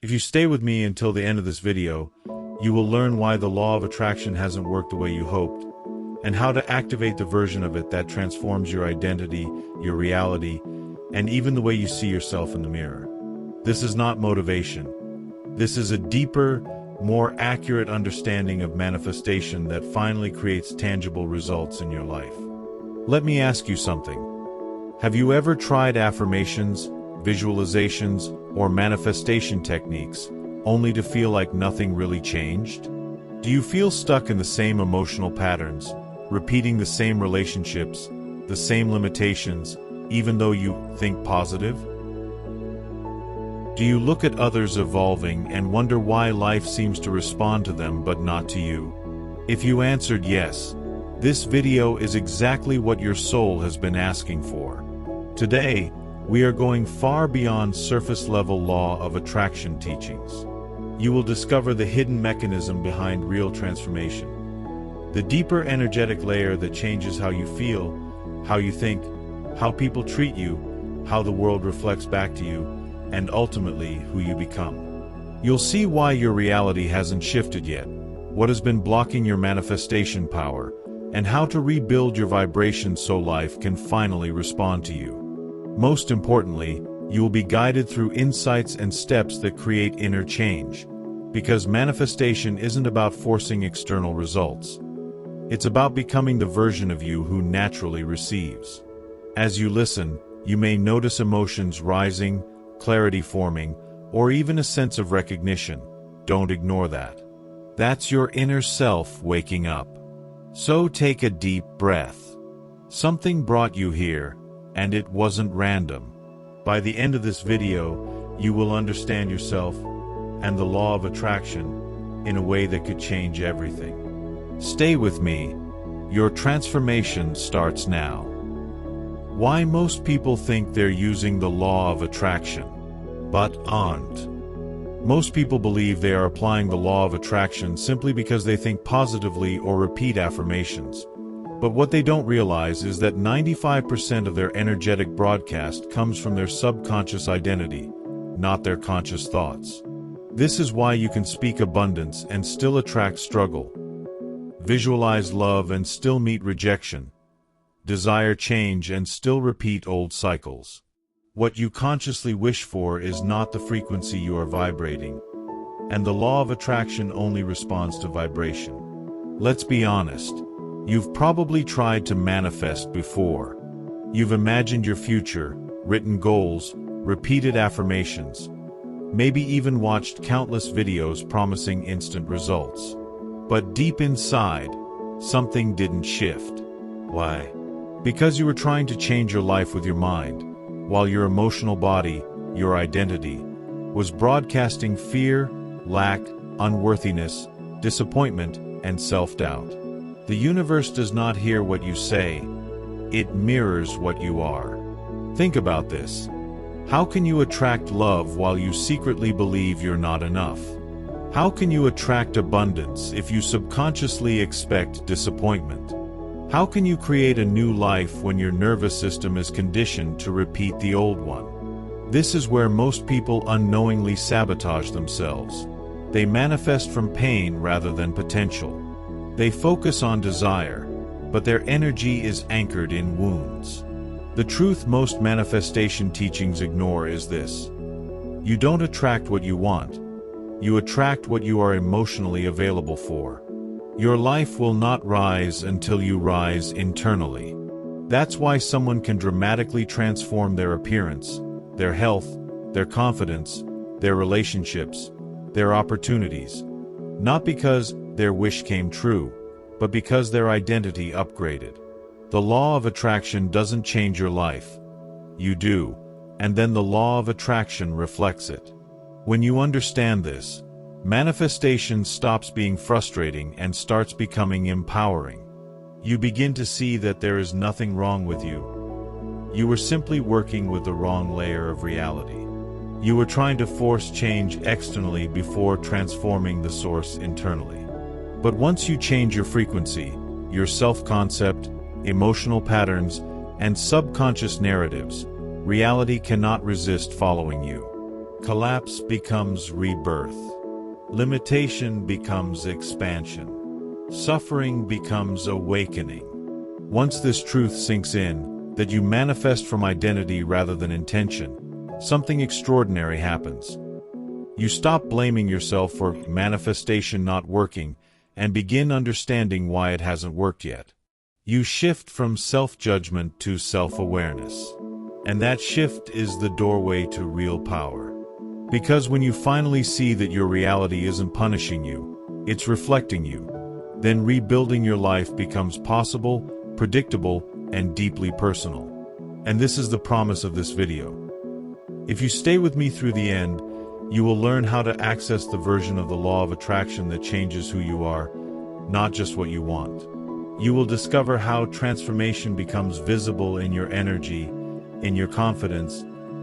If you stay with me until the end of this video, you will learn why the law of attraction hasn't worked the way you hoped, and how to activate the version of it that transforms your identity, your reality, and even the way you see yourself in the mirror. This is not motivation. This is a deeper, more accurate understanding of manifestation that finally creates tangible results in your life. Let me ask you something. Have you ever tried affirmations, visualizations, or manifestation techniques only to feel like nothing really changed? Do you feel stuck in the same emotional patterns, repeating the same relationships, the same limitations, even though you think positive? Do you look at others evolving and wonder why life seems to respond to them but not to you? If you answered yes, this video is exactly what your soul has been asking for. Today, we are going far beyond surface-level law of attraction teachings. You will discover the hidden mechanism behind real transformation. The deeper energetic layer that changes how you feel, how you think, how people treat you, how the world reflects back to you, and ultimately who you become. You'll see why your reality hasn't shifted yet, what has been blocking your manifestation power, and how to rebuild your vibration so life can finally respond to you. Most importantly, you will be guided through insights and steps that create inner change, because manifestation isn't about forcing external results. It's about becoming the version of you who naturally receives. As you listen, you may notice emotions rising, clarity forming, or even a sense of recognition. Don't ignore that. That's your inner self waking up. So take a deep breath. Something brought you here, and it wasn't random. By the end of this video, you will understand yourself and the law of attraction in a way that could change everything. Stay with me. Your transformation starts now. Why most people think they're using the law of attraction, but aren't. Most people believe they are applying the law of attraction simply because they think positively or repeat affirmations. But what they don't realize is that 95% of their energetic broadcast comes from their subconscious identity, not their conscious thoughts. This is why you can speak abundance and still attract struggle, visualize love and still meet rejection, desire change and still repeat old cycles. What you consciously wish for is not the frequency you are vibrating, and the law of attraction only responds to vibration. Let's be honest. You've probably tried to manifest before. You've imagined your future, written goals, repeated affirmations, maybe even watched countless videos promising instant results. But deep inside, something didn't shift. Why? Because you were trying to change your life with your mind, while your emotional body, your identity, was broadcasting fear, lack, unworthiness, disappointment, and self-doubt. The universe does not hear what you say, it mirrors what you are. Think about this. How can you attract love while you secretly believe you're not enough? How can you attract abundance if you subconsciously expect disappointment? How can you create a new life when your nervous system is conditioned to repeat the old one? This is where most people unknowingly sabotage themselves. They manifest from pain rather than potential. They focus on desire, but their energy is anchored in wounds. The truth most manifestation teachings ignore is this. You don't attract what you want. You attract what you are emotionally available for. Your life will not rise until you rise internally. That's why someone can dramatically transform their appearance, their health, their confidence, their relationships, their opportunities. Not because their wish came true, but because their identity upgraded. The law of attraction doesn't change your life. You do, and then the law of attraction reflects it. When you understand this, manifestation stops being frustrating and starts becoming empowering. You begin to see that there is nothing wrong with you. You were simply working with the wrong layer of reality. You were trying to force change externally before transforming the source internally. But once you change your frequency, your self-concept, emotional patterns, and subconscious narratives, reality cannot resist following you. Collapse becomes rebirth. Limitation becomes expansion. Suffering becomes awakening. Once this truth sinks in, that you manifest from identity rather than intention, something extraordinary happens. You stop blaming yourself for manifestation not working and begin understanding why it hasn't worked yet. You shift from self-judgment to self-awareness. And that shift is the doorway to real power. Because when you finally see that your reality isn't punishing you, it's reflecting you, then rebuilding your life becomes possible, predictable, and deeply personal. And this is the promise of this video. If you stay with me through the end, you will learn how to access the version of the law of attraction that changes who you are, not just what you want. You will discover how transformation becomes visible in your energy, in your confidence,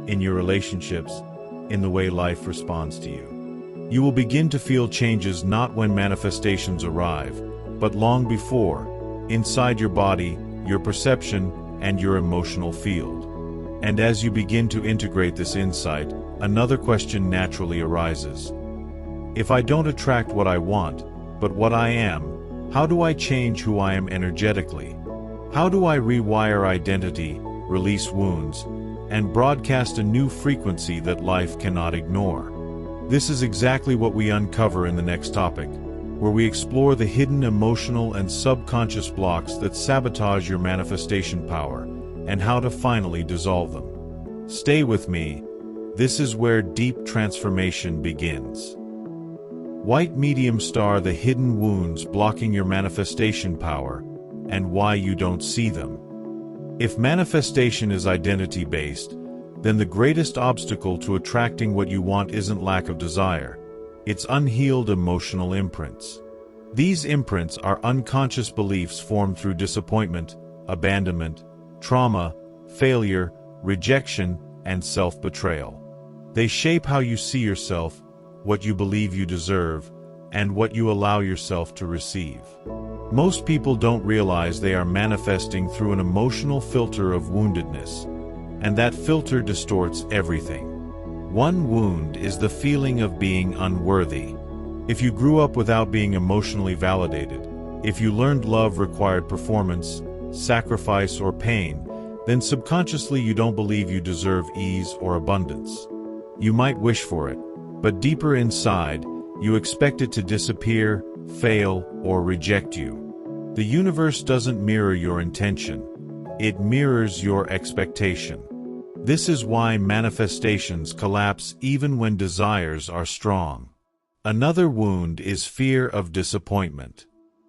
in your relationships, in the way life responds to you. You will begin to feel changes not when manifestations arrive, but long before, inside your body, your perception, and your emotional field. And as you begin to integrate this insight, another question naturally arises. If I don't attract what I want, but what I am, how do I change who I am energetically? How do I rewire identity, release wounds, and broadcast a new frequency that life cannot ignore? This is exactly what we uncover in the next topic, where we explore the hidden emotional and subconscious blocks that sabotage your manifestation power, and how to finally dissolve them. Stay with me. This is where deep transformation begins. White medium star: the hidden wounds blocking your manifestation power, and why you don't see them. If manifestation is identity-based, then the greatest obstacle to attracting what you want isn't lack of desire. It's unhealed emotional imprints. These imprints are unconscious beliefs formed through disappointment, abandonment, trauma, failure, rejection, and self-betrayal. They shape how you see yourself, what you believe you deserve, and what you allow yourself to receive. Most people don't realize they are manifesting through an emotional filter of woundedness, and that filter distorts everything. One wound is the feeling of being unworthy. If you grew up without being emotionally validated, if you learned love required performance, sacrifice, or pain, then subconsciously you don't believe you deserve ease or abundance. You might wish for it, but deeper inside, you expect it to disappear, fail, or reject you. The universe doesn't mirror your intention. It mirrors your expectation. This is why manifestations collapse even when desires are strong. Another wound is fear of disappointment.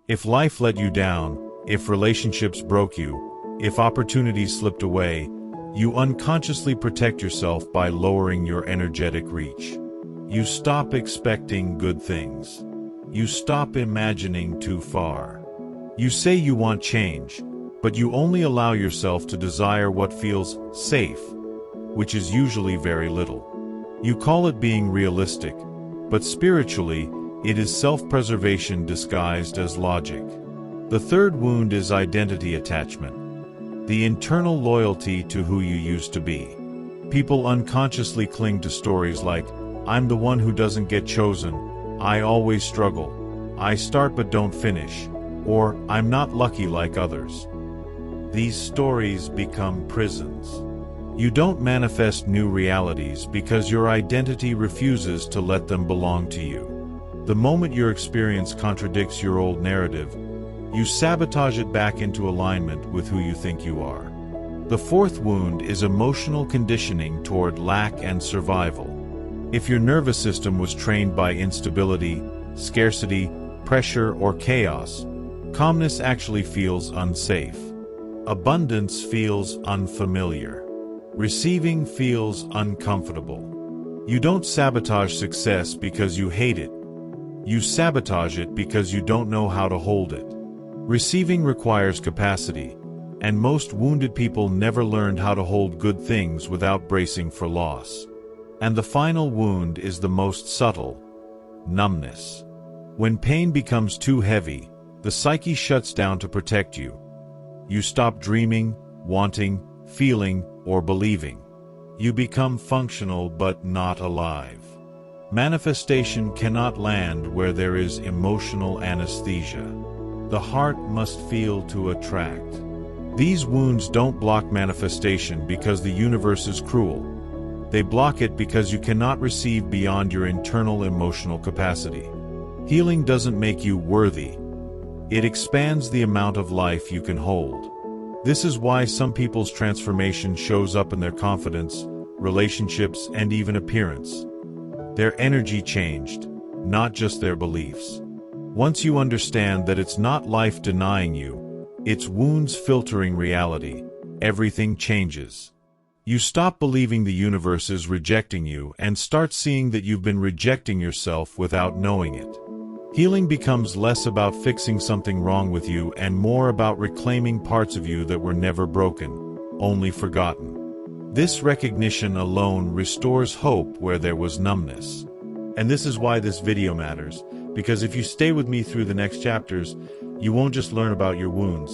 If life let you down, if relationships broke you, if opportunities slipped away, you unconsciously protect yourself by lowering your energetic reach. You stop expecting good things. You stop imagining too far. You say you want change, but you only allow yourself to desire what feels safe, which is usually very little. You call it being realistic, but spiritually, it is self-preservation disguised as logic. The third wound is identity attachment, the internal loyalty to who you used to be. People unconsciously cling to stories like, "I'm the one who doesn't get chosen," "I always struggle," "I start but don't finish," or "I'm not lucky like others." These stories become prisons. You don't manifest new realities because your identity refuses to let them belong to you. The moment your experience contradicts your old narrative, you sabotage it back into alignment with who you think you are. The fourth wound is emotional conditioning toward lack and survival. If your nervous system was trained by instability, scarcity, pressure, or chaos, calmness actually feels unsafe. Abundance feels unfamiliar. Receiving feels uncomfortable. You don't sabotage success because you hate it. You sabotage it because you don't know how to hold it. Receiving requires capacity, and most wounded people never learned how to hold good things without bracing for loss. And the final wound is the most subtle: numbness. When pain becomes too heavy, the psyche shuts down to protect you. You. You stop dreaming, wanting, feeling, or believing. You become functional but not alive. Manifestation cannot land where there is emotional anesthesia. The heart must feel to attract. These wounds don't block manifestation because the universe is cruel. They block it because you cannot receive beyond your internal emotional capacity. Healing doesn't make you worthy. It expands the amount of life you can hold. This is why some people's transformation shows up in their confidence, relationships, and even appearance. Their energy changed, not just their beliefs. Once you understand that it's not life denying you, it's wounds filtering reality, everything changes. You stop believing the universe is rejecting you and start seeing that you've been rejecting yourself without knowing it. Healing becomes less about fixing something wrong with you and more about reclaiming parts of you that were never broken, only forgotten. This recognition alone restores hope where there was numbness. And this is why this video matters, because if you stay with me through the next chapters, you won't just learn about your wounds.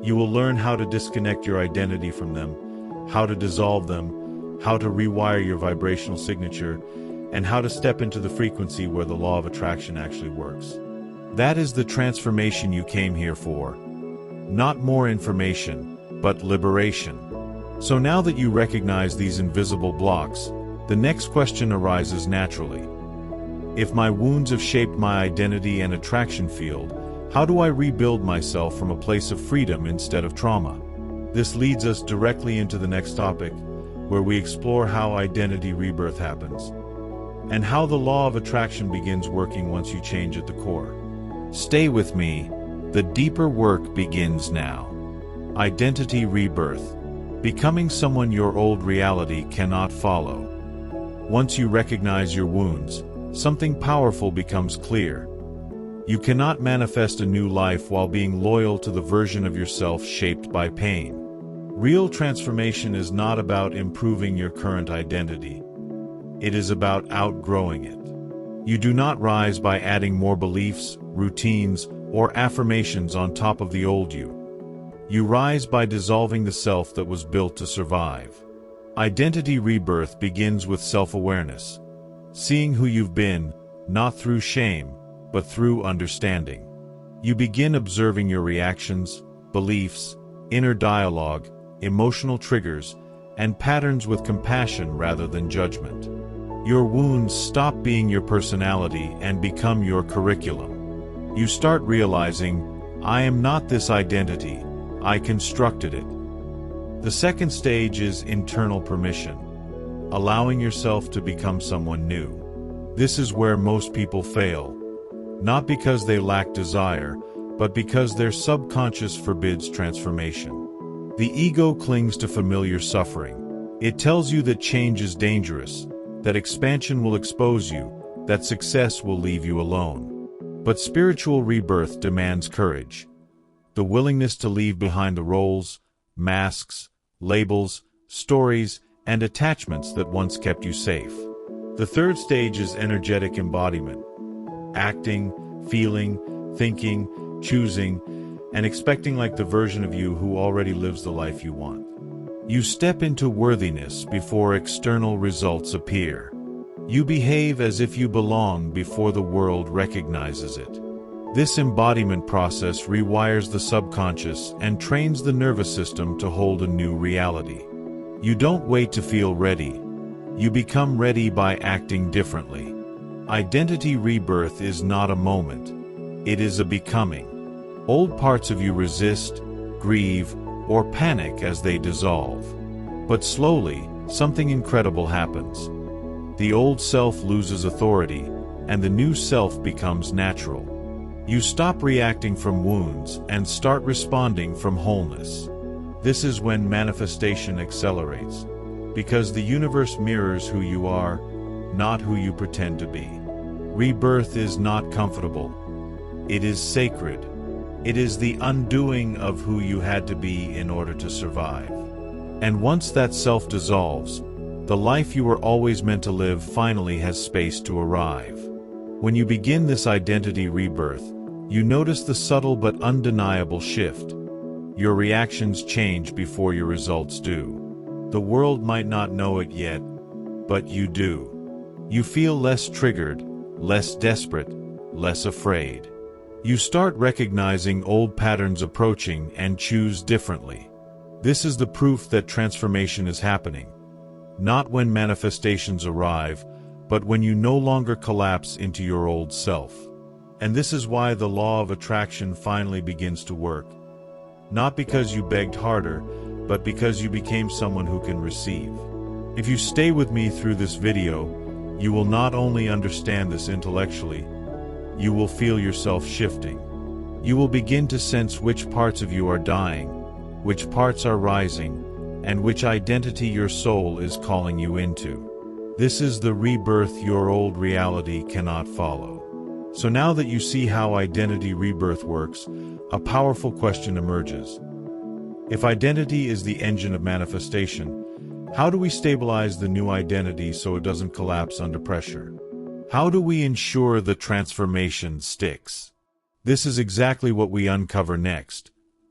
You will learn how to disconnect your identity from them, how to dissolve them, how to rewire your vibrational signature, and how to step into the frequency where the law of attraction actually works. That is the transformation you came here for. Not more information, but liberation. So now that you recognize these invisible blocks, the next question arises naturally. If my wounds have shaped my identity and attraction field, how do I rebuild myself from a place of freedom instead of trauma? This leads us directly into the next topic, where we explore how identity rebirth happens, and how the law of attraction begins working once you change at the core. Stay with me, the deeper work begins now. Identity rebirth. Becoming someone your old reality cannot follow. Once you recognize your wounds, something powerful becomes clear. You cannot manifest a new life while being loyal to the version of yourself shaped by pain. Real transformation is not about improving your current identity. It is about outgrowing it. You do not rise by adding more beliefs, routines, or affirmations on top of the old you. You rise by dissolving the self that was built to survive. Identity rebirth begins with self-awareness, seeing who you've been, not through shame, but through understanding. You begin observing your reactions, beliefs, inner dialogue, emotional triggers, and patterns with compassion rather than judgment. Your wounds stop being your personality and become your curriculum. You start realizing, I am not this identity, I constructed it. The second stage is internal permission, allowing yourself to become someone new. This is where most people fail, not because they lack desire, but because their subconscious forbids transformation. The ego clings to familiar suffering. It tells you that change is dangerous, that expansion will expose you, that success will leave you alone. But spiritual rebirth demands courage. The willingness to leave behind the roles, masks, labels, stories, and attachments that once kept you safe. The third stage is energetic embodiment. Acting, feeling, thinking, choosing, and expecting like the version of you who already lives the life you want. You step into worthiness before external results appear. You behave as if you belong before the world recognizes it. This embodiment process rewires the subconscious and trains the nervous system to hold a new reality. You don't wait to feel ready. You become ready by acting differently. Identity rebirth is not a moment. It is a becoming. Old parts of you resist, grieve, or panic as they dissolve. But slowly, something incredible happens. The old self loses authority, and the new self becomes natural. You stop reacting from wounds and start responding from wholeness. This is when manifestation accelerates, because the universe mirrors who you are, not who you pretend to be. Rebirth is not comfortable. It is sacred. It is the undoing of who you had to be in order to survive. And once that self dissolves, the life you were always meant to live finally has space to arrive. When you begin this identity rebirth, you notice the subtle but undeniable shift. Your reactions change before your results do. The world might not know it yet, but you do. You feel less triggered, less desperate, less afraid. You start recognizing old patterns approaching and choose differently. This is the proof that transformation is happening. Not when manifestations arrive, but when you no longer collapse into your old self. And this is why the law of attraction finally begins to work. Not because you begged harder, but because you became someone who can receive. If you stay with me through this video, you will not only understand this intellectually, you will feel yourself shifting. You will begin to sense which parts of you are dying, which parts are rising, and which identity your soul is calling you into. This is the rebirth your old reality cannot follow. So now that you see how identity rebirth works, a powerful question emerges. If identity is the engine of manifestation, how do we stabilize the new identity so it doesn't collapse under pressure? How do we ensure the transformation sticks? This is exactly what we uncover next,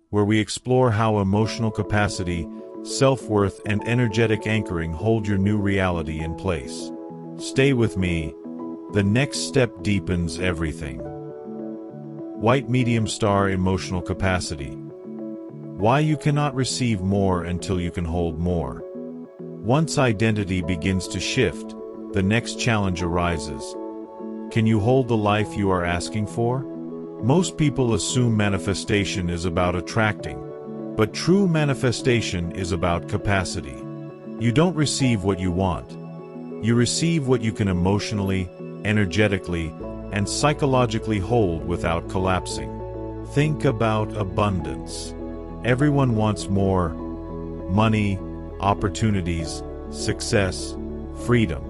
where we explore how emotional capacity, self-worth, and energetic anchoring hold your new reality in place. Stay with me. The next step deepens everything. White medium star emotional capacity. Why you cannot receive more until you can hold more. Once identity begins to shift, the next challenge arises. Can you hold the life you are asking for? Most people assume manifestation is about attracting, but true manifestation is about capacity. You don't receive what you want. You receive what you can emotionally, energetically, and psychologically hold without collapsing. Think about abundance. Everyone wants more: money, opportunities, success, freedom.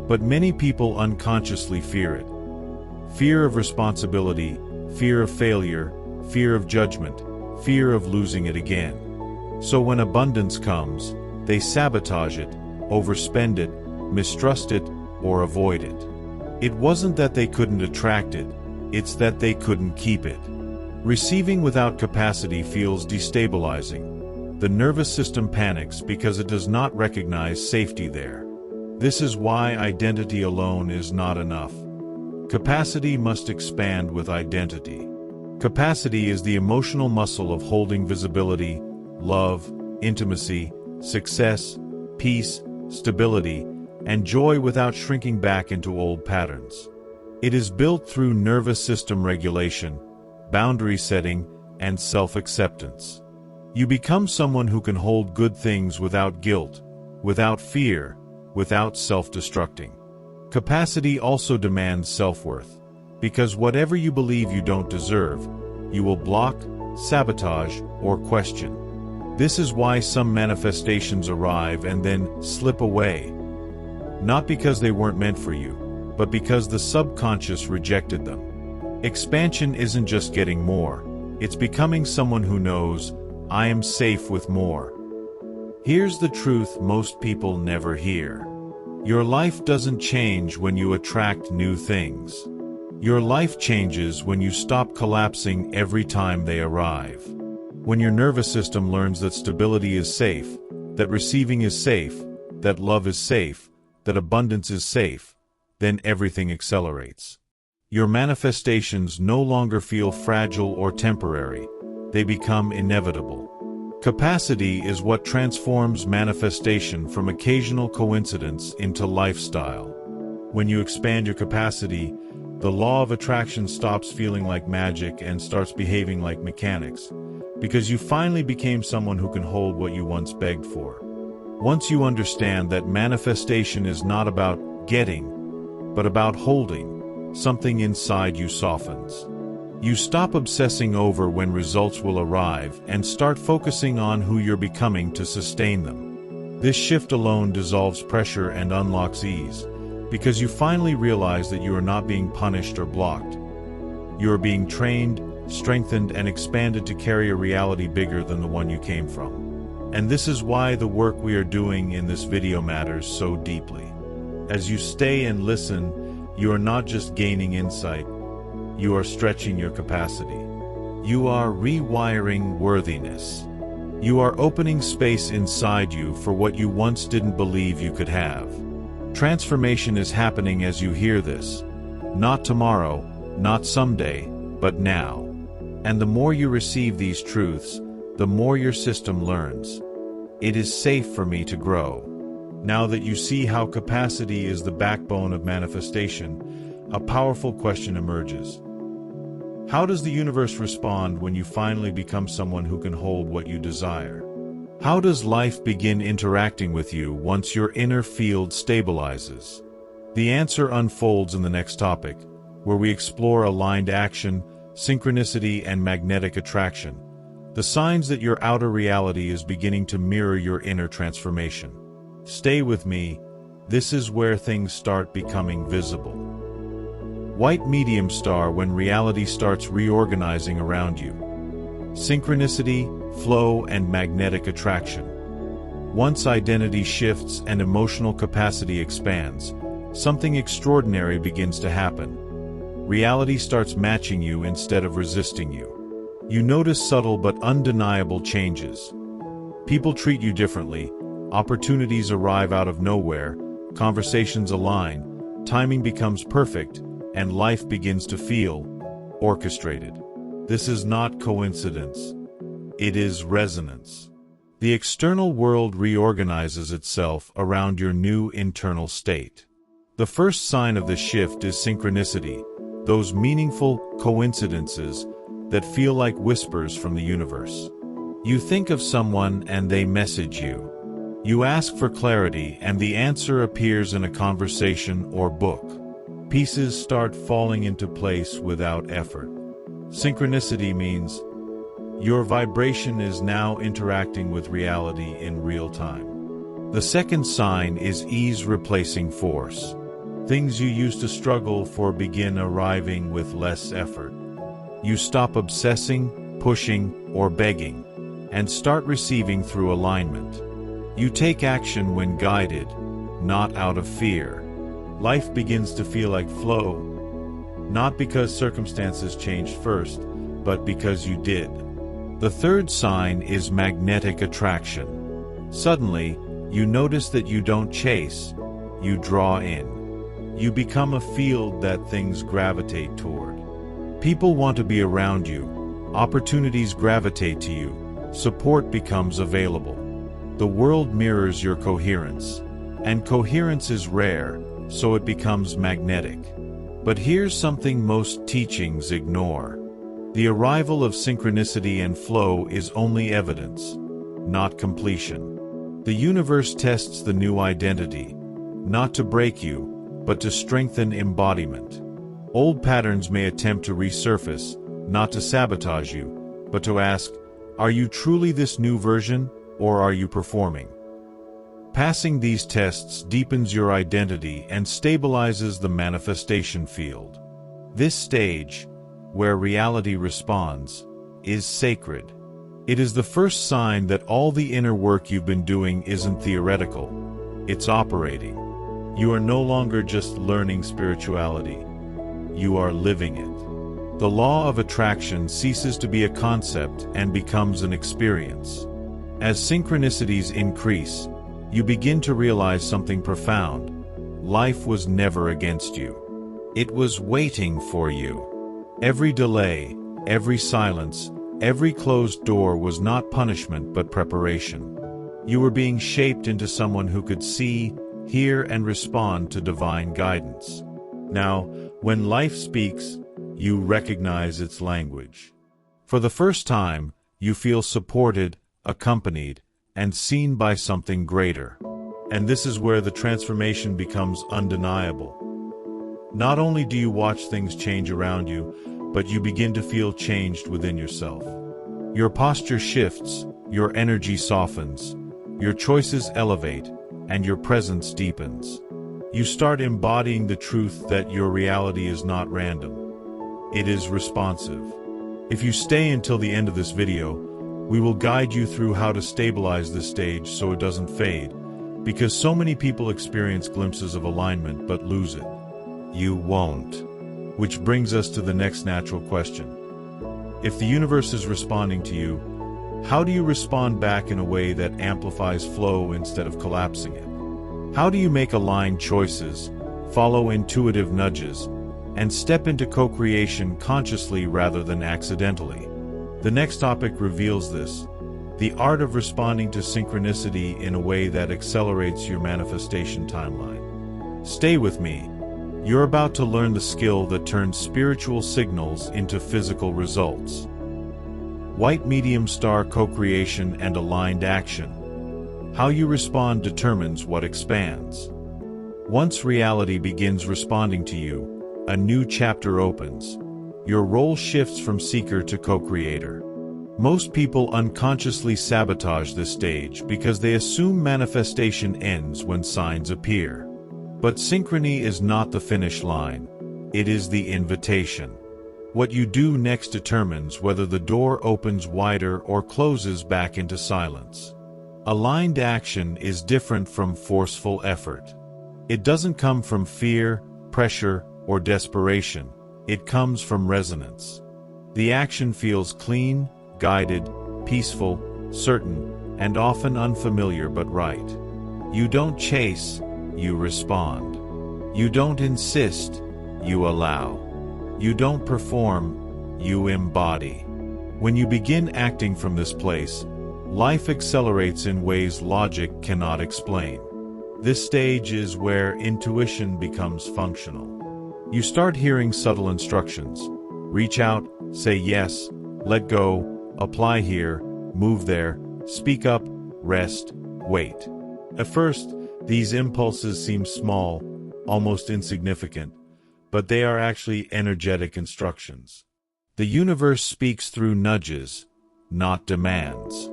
But many people unconsciously fear it. Fear of responsibility, fear of failure, fear of judgment, fear of losing it again. So when abundance comes, they sabotage it, overspend it, mistrust it, or avoid it. It wasn't that they couldn't attract it, it's that they couldn't keep it. Receiving without capacity feels destabilizing. The nervous system panics because it does not recognize safety there. This is why identity alone is not enough. Capacity must expand with identity. Capacity is the emotional muscle of holding visibility, love, intimacy, success, peace, stability, and joy without shrinking back into old patterns. It is built through nervous system regulation, boundary setting, and self-acceptance. You become someone who can hold good things without guilt, without fear, without self-destructing. Capacity also demands self-worth, because whatever you believe you don't deserve, you will block, sabotage, or question. This is why some manifestations arrive and then slip away. Not because they weren't meant for you, but because the subconscious rejected them. Expansion isn't just getting more, it's becoming someone who knows, I am safe with more. Here's the truth most people never hear. Your life doesn't change when you attract new things. Your life changes when you stop collapsing every time they arrive. When your nervous system learns that stability is safe, that receiving is safe, that love is safe, that abundance is safe, then everything accelerates. Your manifestations no longer feel fragile or temporary. They become inevitable. Capacity is what transforms manifestation from occasional coincidence into lifestyle. When you expand your capacity, the law of attraction stops feeling like magic and starts behaving like mechanics, because you finally became someone who can hold what you once begged for. Once you understand that manifestation is not about getting, but about holding, something inside you softens. You stop obsessing over when results will arrive and start focusing on who you're becoming to sustain them. This shift alone dissolves pressure and unlocks ease, because you finally realize that you are not being punished or blocked. You are being trained, strengthened, and expanded to carry a reality bigger than the one you came from. And this is why the work we are doing in this video matters so deeply. As you stay and listen, you are not just gaining insight, you are stretching your capacity. You are rewiring worthiness. You are opening space inside you for what you once didn't believe you could have. Transformation is happening as you hear this. Not tomorrow, not someday, but now. And the more you receive these truths, the more your system learns. It is safe for me to grow. Now that you see how capacity is the backbone of manifestation, a powerful question emerges. How does the universe respond when you finally become someone who can hold what you desire? How does life begin interacting with you once your inner field stabilizes? The answer unfolds in the next topic, where we explore aligned action, synchronicity, and magnetic attraction, the signs that your outer reality is beginning to mirror your inner transformation. Stay with me, this is where things start becoming visible. White medium star when reality starts reorganizing around you. Synchronicity, flow, and magnetic attraction. Once identity shifts and emotional capacity expands, something extraordinary begins to happen. Reality starts matching you instead of resisting you. You notice subtle but undeniable changes. People treat you differently, opportunities arrive out of nowhere, conversations align, timing becomes perfect, and life begins to feel orchestrated. This is not coincidence. It is resonance. The external world reorganizes itself around your new internal state. The first sign of this shift is synchronicity, those meaningful coincidences that feel like whispers from the universe. You think of someone and they message you. You ask for clarity and the answer appears in a conversation or book. Pieces start falling into place without effort. Synchronicity means your vibration is now interacting with reality in real time. The second sign is ease replacing force. Things you used to struggle for begin arriving with less effort. You stop obsessing, pushing, or begging, and start receiving through alignment. You take action when guided, not out of fear. Life begins to feel like flow, not because circumstances changed first, but because you did. The third sign is magnetic attraction. Suddenly, you notice that you don't chase, you draw in. You become a field that things gravitate toward. People want to be around you, opportunities gravitate to you, support becomes available. The world mirrors your coherence, and coherence is rare, so it becomes magnetic. But here's something most teachings ignore. The arrival of synchronicity and flow is only evidence, not completion. The universe tests the new identity, not to break you, but to strengthen embodiment. Old patterns may attempt to resurface, not to sabotage you, but to ask, are you truly this new version, or are you performing? Passing these tests deepens your identity and stabilizes the manifestation field. This stage, where reality responds, is sacred. It is the first sign that all the inner work you've been doing isn't theoretical, it's operating. You are no longer just learning spirituality, you are living it. The law of attraction ceases to be a concept and becomes an experience. As synchronicities increase, you begin to realize something profound. Life was never against you. It was waiting for you. Every delay, every silence, every closed door was not punishment but preparation. You were being shaped into someone who could see, hear, and respond to divine guidance. Now, when life speaks, you recognize its language. For the first time, you feel supported, accompanied, and seen by something greater. And this is where the transformation becomes undeniable. Not only do you watch things change around you, but you begin to feel changed within yourself. Your posture shifts, your energy softens, your choices elevate, and your presence deepens. You start embodying the truth that your reality is not random. It is responsive. If you stay until the end of this video, we will guide you through how to stabilize this stage so it doesn't fade, because so many people experience glimpses of alignment but lose it. You won't. Which brings us to the next natural question. If the universe is responding to you, How do you respond back in a way that amplifies flow instead of collapsing it? How do you make aligned choices, follow intuitive nudges, and step into co-creation consciously rather than accidentally? The next topic reveals this: the art of responding to synchronicity in a way that accelerates your manifestation timeline. Stay with me. You're about to learn the skill that turns spiritual signals into physical results. White medium star co-creation and aligned action. How you respond determines what expands. Once reality begins responding to you, a new chapter opens. Your role shifts from seeker to co-creator. Most people unconsciously sabotage this stage because they assume manifestation ends when signs appear. But synchrony is not the finish line. It is the invitation. What you do next determines whether the door opens wider or closes back into silence. Aligned action is different from forceful effort. It doesn't come from fear, pressure, or desperation. It comes from resonance. The action feels clean, guided, peaceful, certain, and often unfamiliar but right. You don't chase, you respond. You don't insist, you allow. You don't perform, you embody. When you begin acting from this place, life accelerates in ways logic cannot explain. This stage is where intuition becomes functional. You start hearing subtle instructions. Reach out, say yes, let go, apply here, move there, speak up, rest, wait. At first, these impulses seem small, almost insignificant, but they are actually energetic instructions. The universe speaks through nudges, not demands.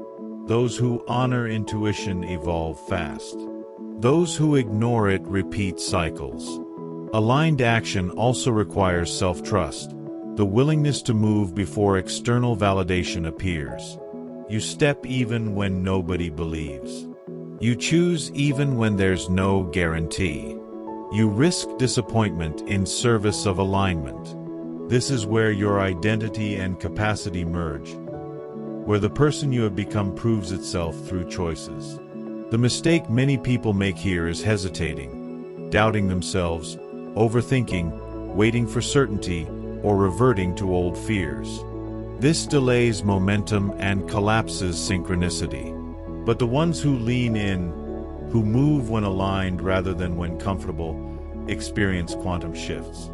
Those who honor intuition evolve fast. Those who ignore it repeat cycles. Aligned action also requires self-trust, the willingness to move before external validation appears. You step even when nobody believes. You choose even when there's no guarantee. You risk disappointment in service of alignment. This is where your identity and capacity merge, where the person you have become proves itself through choices. The mistake many people make here is hesitating, doubting themselves, overthinking, waiting for certainty, or reverting to old fears. This delays momentum and collapses synchronicity. But the ones who lean in, who move when aligned rather than when comfortable, experience quantum shifts.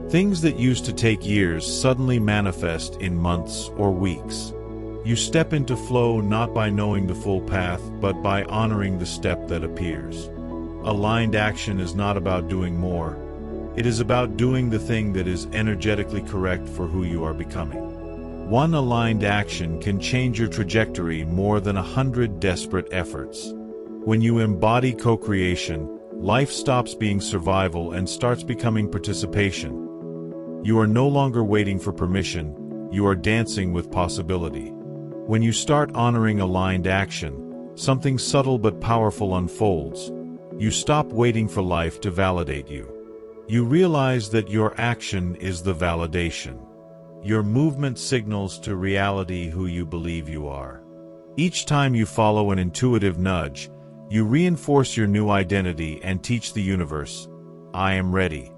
Things that used to take years suddenly manifest in months or weeks. You step into flow not by knowing the full path, but by honoring the step that appears. Aligned action is not about doing more. It is about doing the thing that is energetically correct for who you are becoming. One aligned action can change your trajectory more than 100 desperate efforts. When you embody co-creation, life stops being survival and starts becoming participation. You are no longer waiting for permission, you are dancing with possibility. When you start honoring aligned action, something subtle but powerful unfolds. You stop waiting for life to validate you. You realize that your action is the validation. Your movement signals to reality who you believe you are. Each time you follow an intuitive nudge, you reinforce your new identity and teach the universe, I am ready.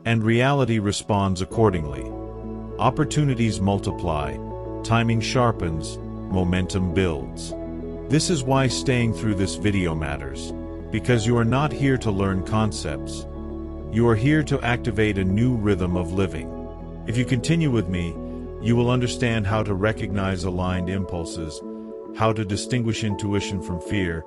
And reality responds accordingly. Opportunities multiply, timing sharpens, momentum builds. This is why staying through this video matters, because you are not here to learn concepts. You are here to activate a new rhythm of living. If you continue with me, you will understand how to recognize aligned impulses, how to distinguish intuition from fear,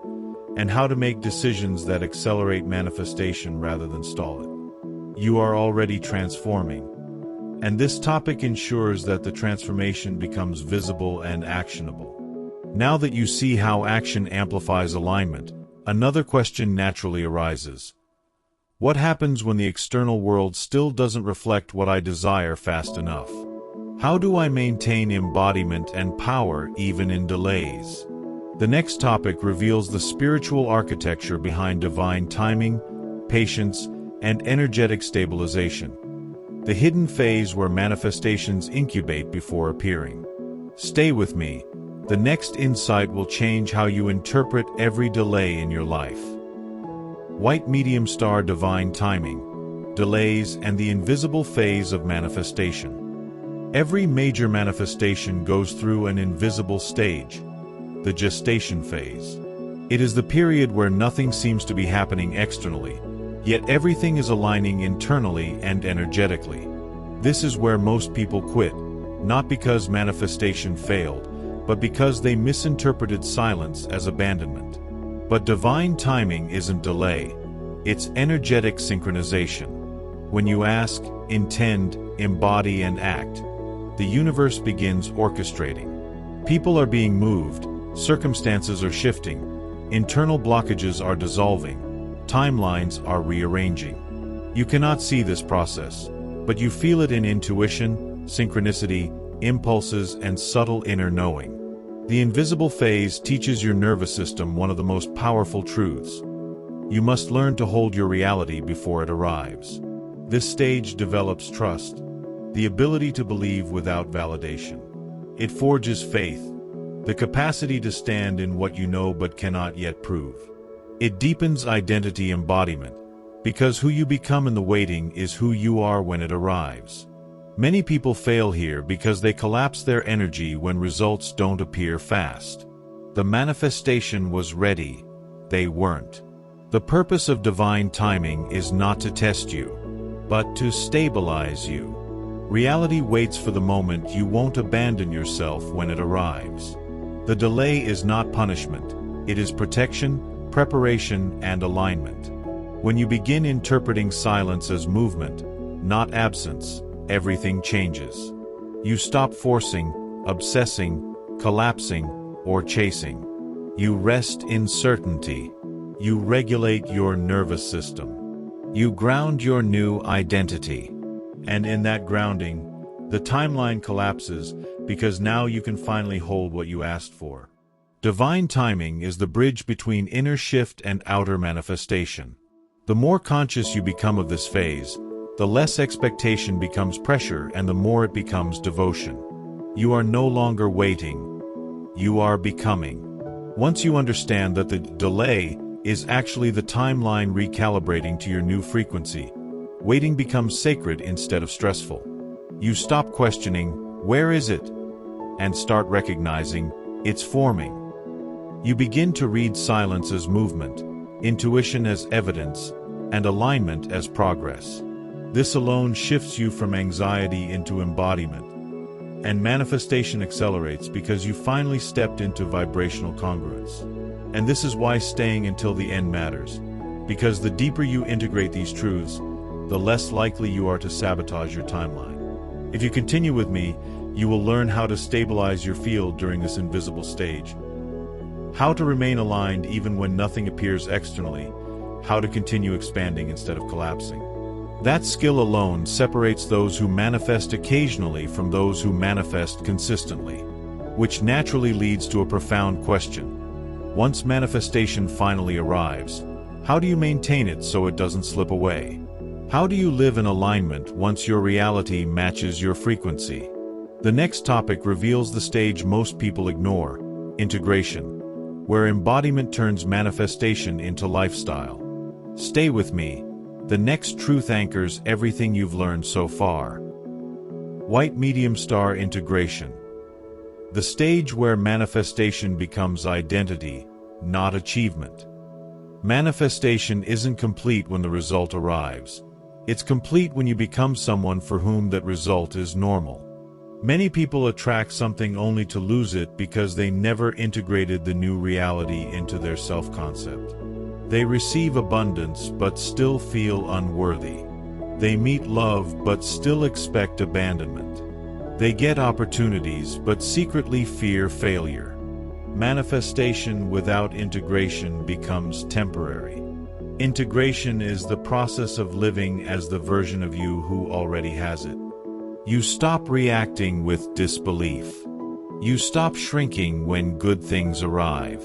and how to make decisions that accelerate manifestation rather than stall it. You are already transforming, and this topic ensures that the transformation becomes visible and actionable. Now that you see how action amplifies alignment, another question naturally arises. What happens when the external world still doesn't reflect what I desire fast enough? How do I maintain embodiment and power even in delays? The next topic reveals the spiritual architecture behind divine timing, patience, and energetic stabilization. The hidden phase where manifestations incubate before appearing. Stay with me. The next insight will change how you interpret every delay in your life. White medium star divine timing, delays, and the invisible phase of manifestation. Every major manifestation goes through an invisible stage, the gestation phase. It is the period where nothing seems to be happening externally, yet everything is aligning internally and energetically. This is where most people quit, not because manifestation failed, but because they misinterpreted silence as abandonment. But divine timing isn't delay, it's energetic synchronization. When you ask, intend, embody, and act, the universe begins orchestrating. People are being moved, circumstances are shifting, internal blockages are dissolving, timelines are rearranging. You cannot see this process, but you feel it in intuition, synchronicity, impulses, and subtle inner knowing. The invisible phase teaches your nervous system one of the most powerful truths. You must learn to hold your reality before it arrives. This stage develops trust, the ability to believe without validation. It forges faith, the capacity to stand in what you know but cannot yet prove. It deepens identity embodiment, because who you become in the waiting is who you are when it arrives. Many people fail here because they collapse their energy when results don't appear fast. The manifestation was ready, they weren't. The purpose of divine timing is not to test you, but to stabilize you. Reality waits for the moment you won't abandon yourself when it arrives. The delay is not punishment, it is protection, preparation, and alignment. When you begin interpreting silence as movement, not absence, everything changes. You stop forcing, obsessing, collapsing, or chasing. You rest in certainty. You regulate your nervous system. You ground your new identity. And in that grounding, the timeline collapses because now you can finally hold what you asked for. Divine timing is the bridge between inner shift and outer manifestation. The more conscious you become of this phase, the less expectation becomes pressure and the more it becomes devotion. You are no longer waiting. You are becoming. Once you understand that the delay is actually the timeline recalibrating to your new frequency, waiting becomes sacred instead of stressful. You stop questioning, where is it? And start recognizing, it's forming. You begin to read silence as movement, intuition as evidence, and alignment as progress. This alone shifts you from anxiety into embodiment, and manifestation accelerates because you finally stepped into vibrational congruence. And this is why staying until the end matters, because the deeper you integrate these truths, the less likely you are to sabotage your timeline. If you continue with me, you will learn how to stabilize your field during this invisible stage, how to remain aligned even when nothing appears externally, how to continue expanding instead of collapsing. That skill alone separates those who manifest occasionally from those who manifest consistently, which naturally leads to a profound question. Once manifestation finally arrives, how do you maintain it so it doesn't slip away? How do you live in alignment once your reality matches your frequency? The next topic reveals the stage most people ignore, integration, where embodiment turns manifestation into lifestyle. Stay with me. The next truth anchors everything you've learned so far. White medium star integration. The stage where manifestation becomes identity, not achievement. Manifestation isn't complete when the result arrives. It's complete when you become someone for whom that result is normal. Many people attract something only to lose it because they never integrated the new reality into their self-concept. They receive abundance but still feel unworthy. They meet love but still expect abandonment. They get opportunities but secretly fear failure. Manifestation without integration becomes temporary. Integration is the process of living as the version of you who already has it. You stop reacting with disbelief. You stop shrinking when good things arrive.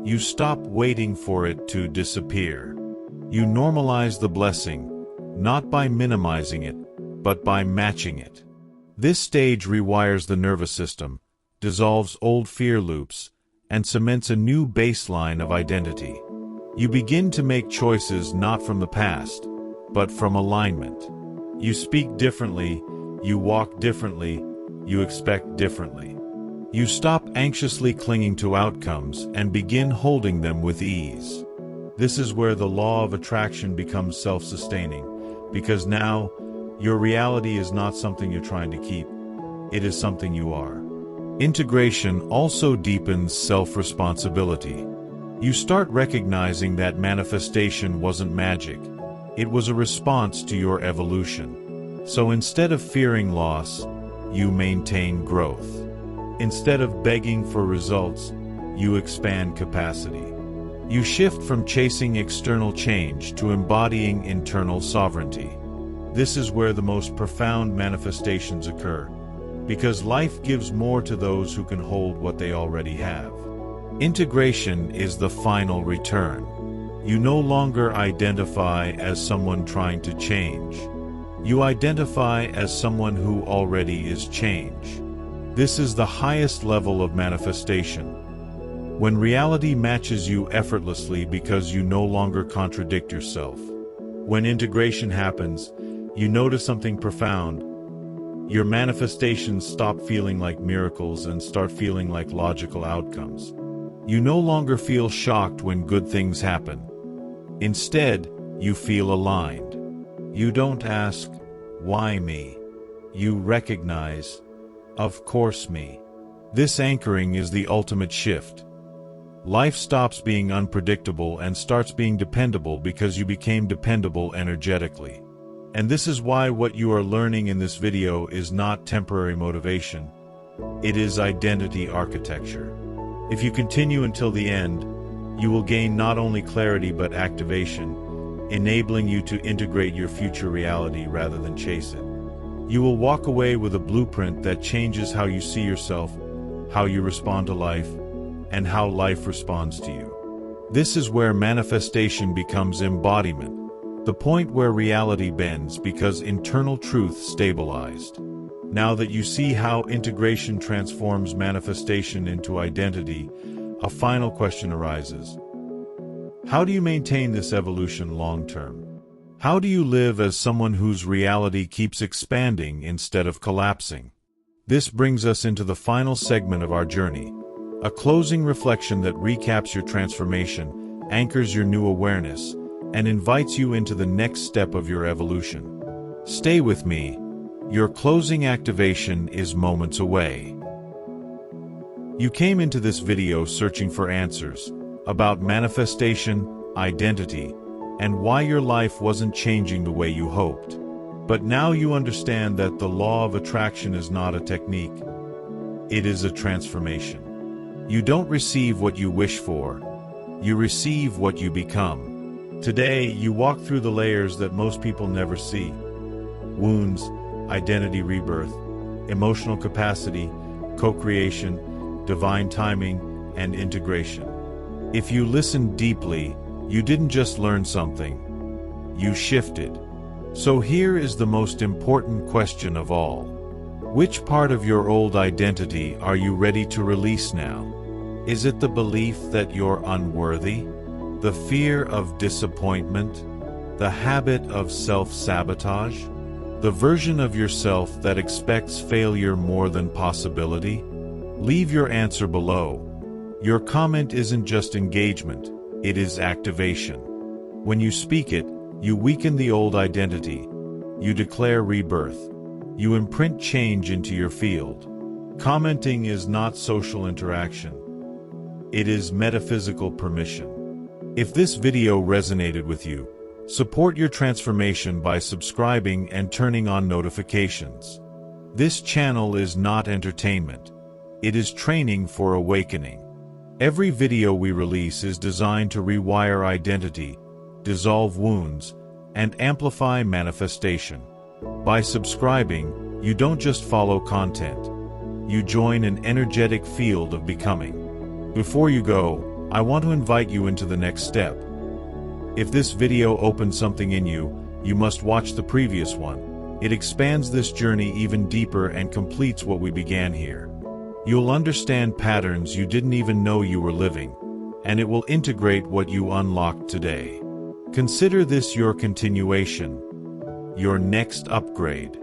You stop waiting for it to disappear. You normalize the blessing, not by minimizing it, but by matching it. This stage rewires the nervous system, dissolves old fear loops, and cements a new baseline of identity. You begin to make choices not from the past, but from alignment. You speak differently, you walk differently, you expect differently. You stop anxiously clinging to outcomes and begin holding them with ease. This is where the law of attraction becomes self-sustaining, because now, your reality is not something you're trying to keep, it is something you are. Integration also deepens self-responsibility. You start recognizing that manifestation wasn't magic, it was a response to your evolution. So instead of fearing loss, you maintain growth. Instead of begging for results, you expand capacity. You shift from chasing external change to embodying internal sovereignty. This is where the most profound manifestations occur, because life gives more to those who can hold what they already have. Integration is the final return. You no longer identify as someone trying to change. You identify as someone who already is change. This is the highest level of manifestation. When reality matches you effortlessly because you no longer contradict yourself. When integration happens, you notice something profound. Your manifestations stop feeling like miracles and start feeling like logical outcomes. You no longer feel shocked when good things happen. Instead, you feel aligned. You don't ask, why me? You recognize, of course me. This anchoring is the ultimate shift. Life stops being unpredictable and starts being dependable because you became dependable energetically. And this is why what you are learning in this video is not temporary motivation. It is identity architecture. If you continue until the end, you will gain not only clarity but activation, enabling you to integrate your future reality rather than chase it. You will walk away with a blueprint that changes how you see yourself, how you respond to life, and how life responds to you. This is where manifestation becomes embodiment, the point where reality bends because internal truth stabilized. Now that you see how integration transforms manifestation into identity, a final question arises. How do you maintain this evolution long-term? How do you live as someone whose reality keeps expanding instead of collapsing? This brings us into the final segment of our journey. A closing reflection that recaps your transformation, anchors your new awareness, and invites you into the next step of your evolution. Stay with me. Your closing activation is moments away. You came into this video searching for answers about manifestation, identity, and why your life wasn't changing the way you hoped. But now you understand that the law of attraction is not a technique. It is a transformation. You don't receive what you wish for. You receive what you become. Today, you walk through the layers that most people never see. Wounds, identity rebirth, emotional capacity, co-creation, divine timing, and integration. If you listen deeply, you didn't just learn something. You shifted. So here is the most important question of all. Which part of your old identity are you ready to release now? Is it the belief that you're unworthy? The fear of disappointment? The habit of self-sabotage? The version of yourself that expects failure more than possibility? Leave your answer below. Your comment isn't just engagement, it is activation. When you speak it, you weaken the old identity. You declare rebirth. You imprint change into your field. Commenting is not social interaction. It is metaphysical permission. If this video resonated with you, support your transformation by subscribing and turning on notifications. This channel is not entertainment. It is training for awakening. Every video we release is designed to rewire identity, dissolve wounds, and amplify manifestation. By subscribing, you don't just follow content. You join an energetic field of becoming. Before you go, I want to invite you into the next step. If this video opened something in you, you must watch the previous one. It expands this journey even deeper and completes what we began here. You'll understand patterns you didn't even know you were living, and it will integrate what you unlocked today. Consider this your continuation, your next upgrade.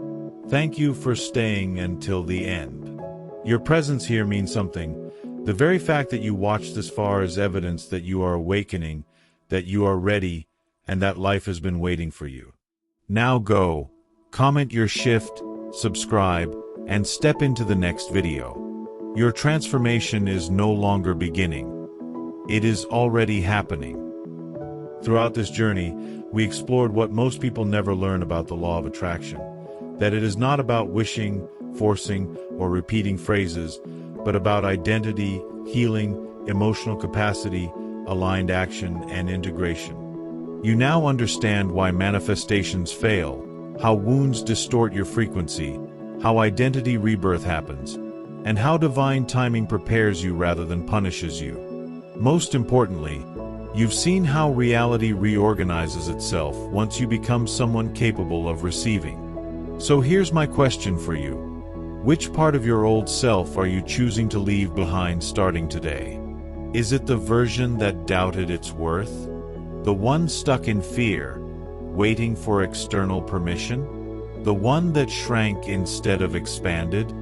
Thank you for staying until the end. Your presence here means something. The very fact that you watched this far is evidence that you are awakening, that you are ready, and that life has been waiting for you. Now go, comment your shift, subscribe, and step into the next video. Your transformation is no longer beginning. It is already happening. Throughout this journey, we explored what most people never learn about the law of attraction, that it is not about wishing, forcing, or repeating phrases, but about identity, healing, emotional capacity, aligned action, and integration. You now understand why manifestations fail, how wounds distort your frequency, how identity rebirth happens, and how divine timing prepares you rather than punishes you. Most importantly, you've seen how reality reorganizes itself once you become someone capable of receiving. So here's my question for you. Which part of your old self are you choosing to leave behind starting today? Is it the version that doubted its worth? The one stuck in fear, waiting for external permission? The one that shrank instead of expanded?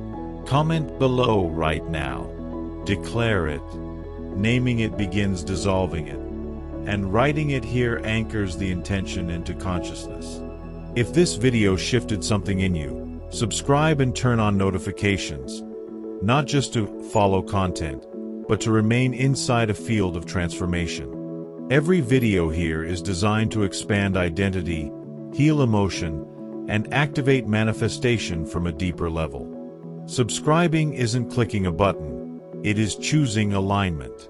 Comment below right now. Declare it. Naming it begins dissolving it. And writing it here anchors the intention into consciousness. If this video shifted something in you, subscribe and turn on notifications, not just to follow content, but to remain inside a field of transformation. Every video here is designed to expand identity, heal emotion, and activate manifestation from a deeper level. Subscribing isn't clicking a button, it is choosing alignment.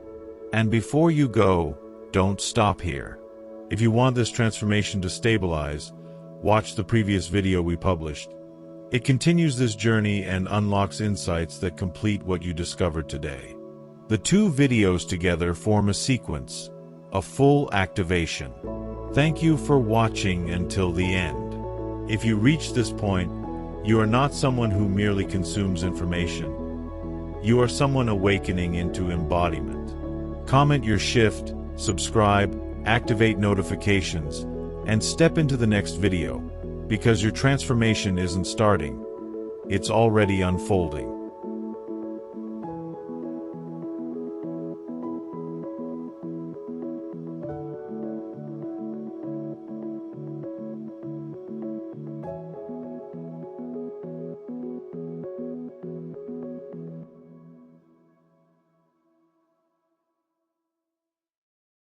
And before you go, don't stop here. If you want this transformation to stabilize, watch the previous video we published. It continues this journey and unlocks insights that complete what you discovered today. The two videos together form a sequence, a full activation. Thank you for watching until the end. If you reach this point, you are not someone who merely consumes information. You are someone awakening into embodiment. Comment your shift, subscribe, activate notifications, and step into the next video, because your transformation isn't starting, it's already unfolding.